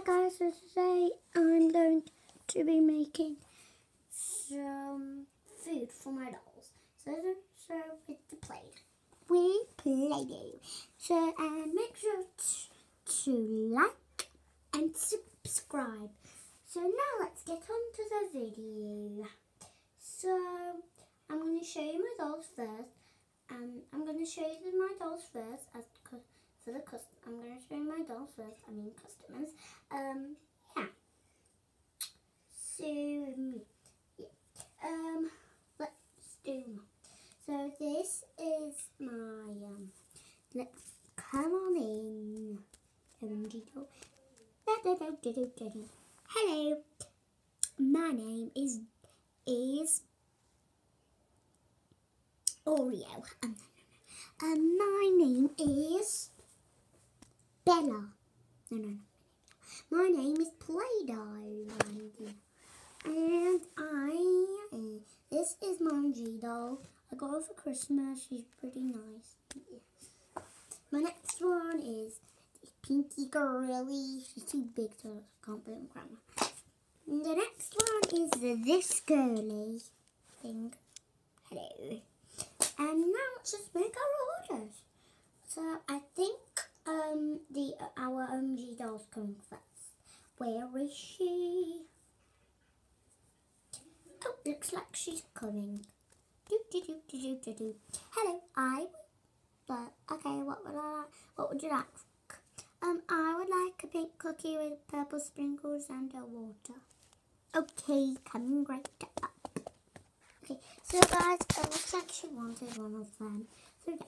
guys, so today I'm going to be making some food for my dolls. So with the Play-Doh. So make sure to like and subscribe. So now let's get on to the video. So I'm going to show you my dolls first. I'm going to show you my dolls first I'm going to show you my dolls first. I mean customers. Yeah. So yeah. Let's do. So this is my Let's come on in. Hello. My name is Oreo. My name is Bella. No. My name is Play-Doh. And this is my G doll. I got her for Christmas. She's pretty nice. Yes. My next one is Pinky Girly. She's too big, so I can't put it on camera. And the next one is this girly thing. Hello. And now let's just make our orders. So I think our OMG doll's coming first. Where is she? Oh, looks like she's coming. Hello, okay, what would you like? I would like a pink cookie with purple sprinkles and a water. Okay, coming right up. Okay, so guys, it looks like she wanted one of them. So yeah,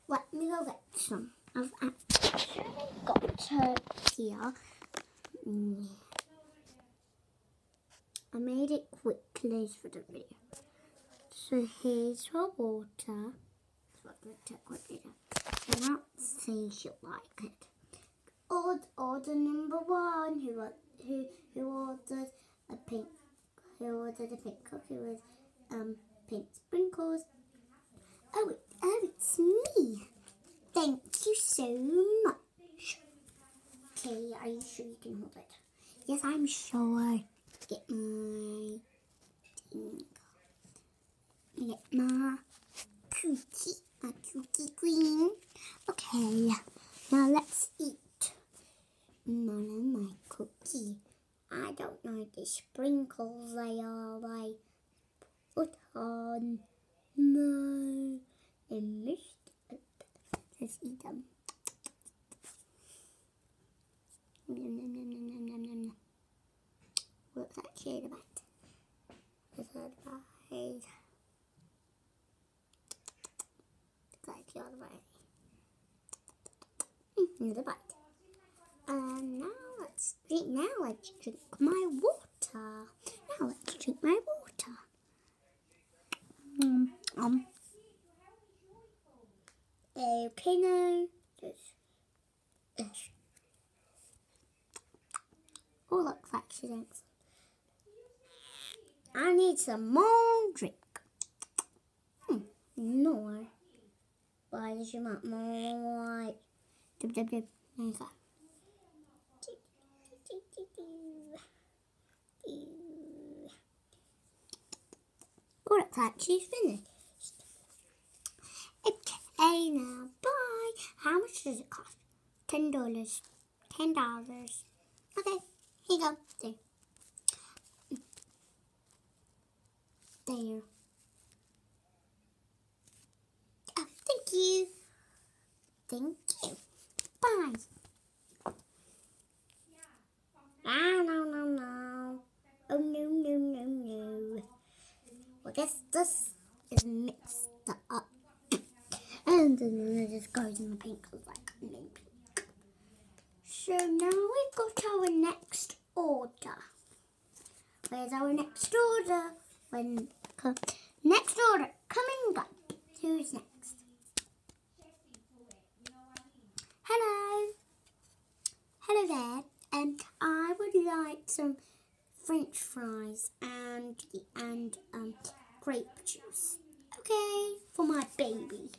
let me go get some. I've actually got her here. I made it quickly for the video. So here's her water. So let's see if she'll like it. Order number one. Who ordered a pink? Who ordered a pink cookie with pink sprinkles? Oh, it's me. Thank you so much. Okay, are you sure you can hold it? Yes, I'm sure. Get my cookie queen. Okay, now let's eat my cookie. I don't like the sprinkles I put on my Let's eat them. What's that shade about? What's that about? Another bite. Now let's drink my water. Okay, now oh, looks like she thinks I need some more drink. More. Why does she want more? There you go. Oh, looks like she's finished. Okay, now bye. How much does it cost? $10. $10. Okay, here you go. There. Oh, thank you. Thank you. Bye. No. Oh, no. Well, I guess this is mixed up. And then it just goes in the pink, like no pink. So now we've got our next order. Where's our next order? Next order coming up. Who's next? Hello there. I would like some French fries and grape juice. Okay, for my baby.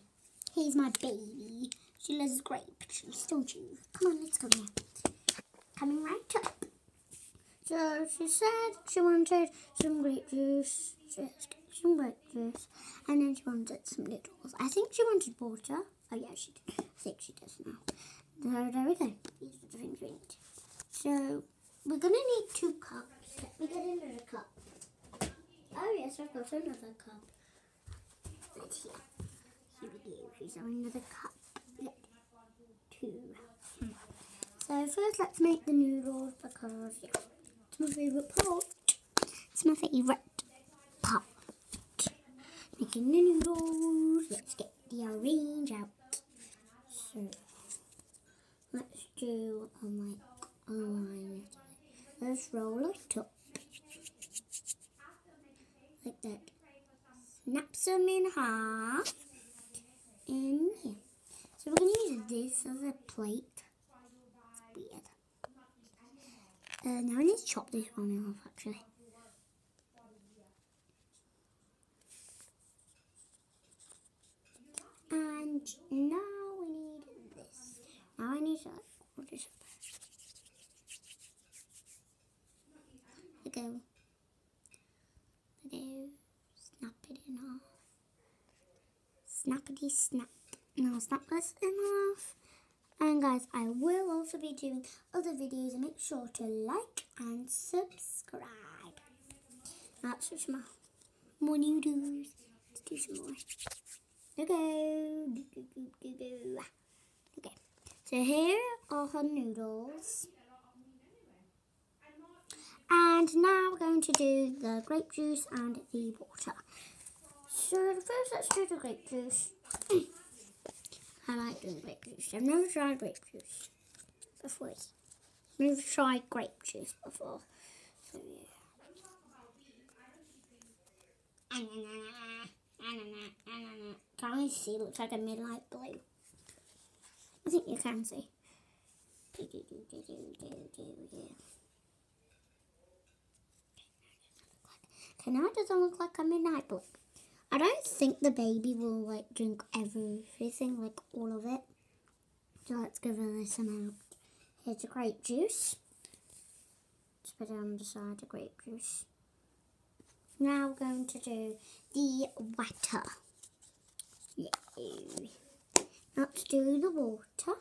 Here's my baby. She loves grape juice, don't you? Come on, let's go there. Coming right up. So she said she wanted some grape juice. Let's get some grape juice. And then she wanted some noodles. I think she wanted water. Oh yeah, she did. I think she does now. So there we go. These are the things we need. So we're going to need 2 cups. Let me get another cup. Oh yes, I've got another cup. It's here. Here we go. Here's another cup. Yeah. 2. So first let's make the noodles because yeah, it's my favourite part. It's my favourite part. Making the noodles. Let's get the orange out. So let's do a line. Let's roll it up like that. Snap them in half. In here. So we're going to use this as a plate. It's weird. Now I need to chop this one off actually. And now we need this. Now I need to hold this up. There we go. There we go. Snap it in half. Snappity snap. Now snap this in half. And guys, I will also be doing other videos, and make sure to like and subscribe. Now let's do some more noodles. Let's do some more. Okay. Okay. So here are her noodles. And now we're going to do the grape juice and the water. So first let's do the grape juice. I like doing grape juice. I've never tried grape juice before. I've never tried grape juice before. So yeah. Can you see? It looks like a midnight blue. I think you can see. Okay, now it doesn't look like a midnight blue. I don't think the baby will like drink everything, like all of it. So let's give her this amount. Here's the grape juice. Just put it on the side of grape juice. Now we're going to do the water. Yay. Let's do the water.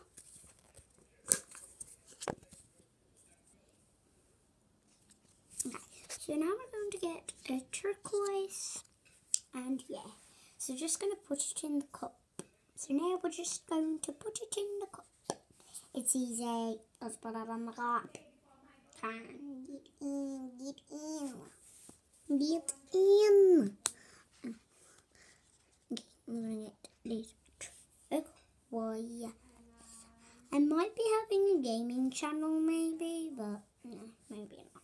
Okay, so now we're going to get a turquoise. And yeah, so just going to put it in the cup. So now we're just going to put it in the cup. It's easy. Let's put it on the cup. Get in. Get in. Okay, I'm going to get this turquoise. I might be having a gaming channel maybe, but no, maybe not.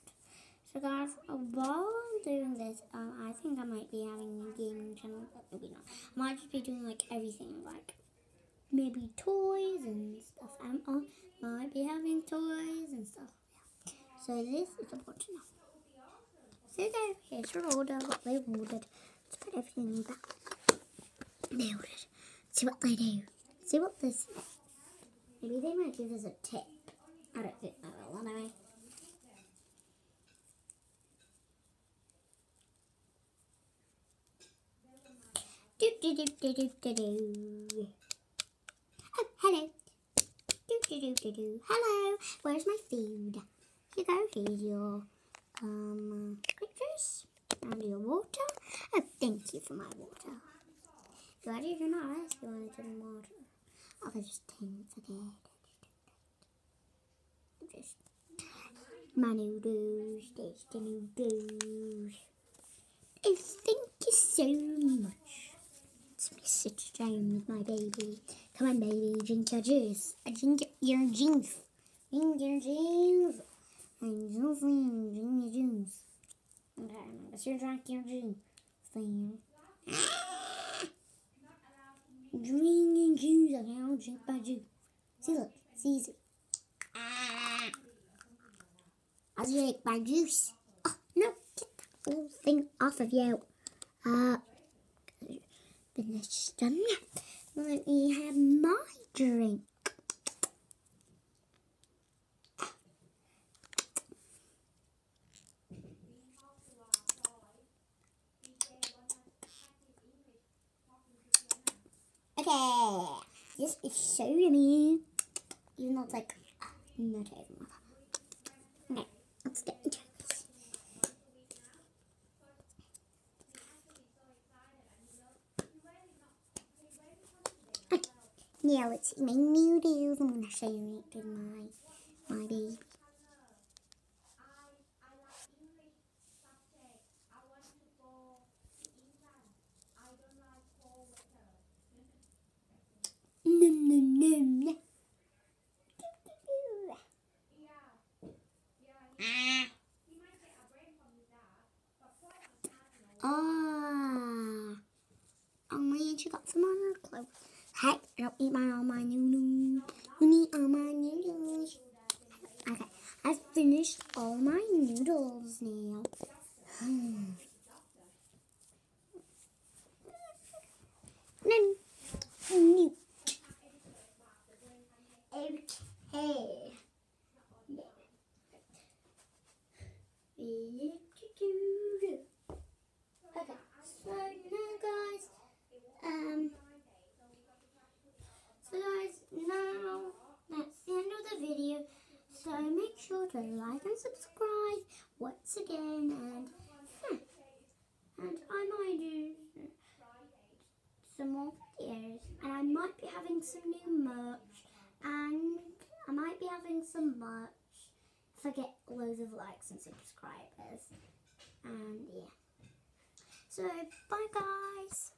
So guys, while I'm doing this, I think I might be having a gaming channel, but maybe not. I might just be doing like everything, like maybe toys and stuff. I might be having toys and stuff. Yeah. So this is important to know. So there, here's your order, what they ordered. Let's put everything back. They ordered. See what they do. See what this is. Maybe they might give us a tip. I don't think they will anyway. Oh, hello. Hello. Where's my food? Here you go. Here's your grape juice and your water. Oh, thank you for my water. Do I do not ask you wanted some water? Oh, I just forget. Just my noodles. There's the noodles. Oh, thank you so much. Let me sit down with my baby. Come on, baby, drink your juice. Drink your juice. Drink your juice. I'm just saying, drink your juice. Okay, let's drink your juice. Drink your juice. Okay, I'll drink my juice. See, look. See, easy. I'll drink my juice. Oh, no, get that whole thing off of you. Finished done. Let me have my drink. This is so yummy. Even though it's like not even. Okay, let's get into this. Okay, now let's see my noodles. I'm gonna share it with my baby. Num num num num. And she got some on her clothes. Hey, don't eat all my noodles. You eat all my noodles. Okay, I've finished all my noodles now. No. Okay. Okay, so now that's the end of the video. So make sure to like and subscribe once again, and I might do some more videos, and I might be having some new merch, and I might be having some merch if I get loads of likes and subscribers, and yeah. So bye guys.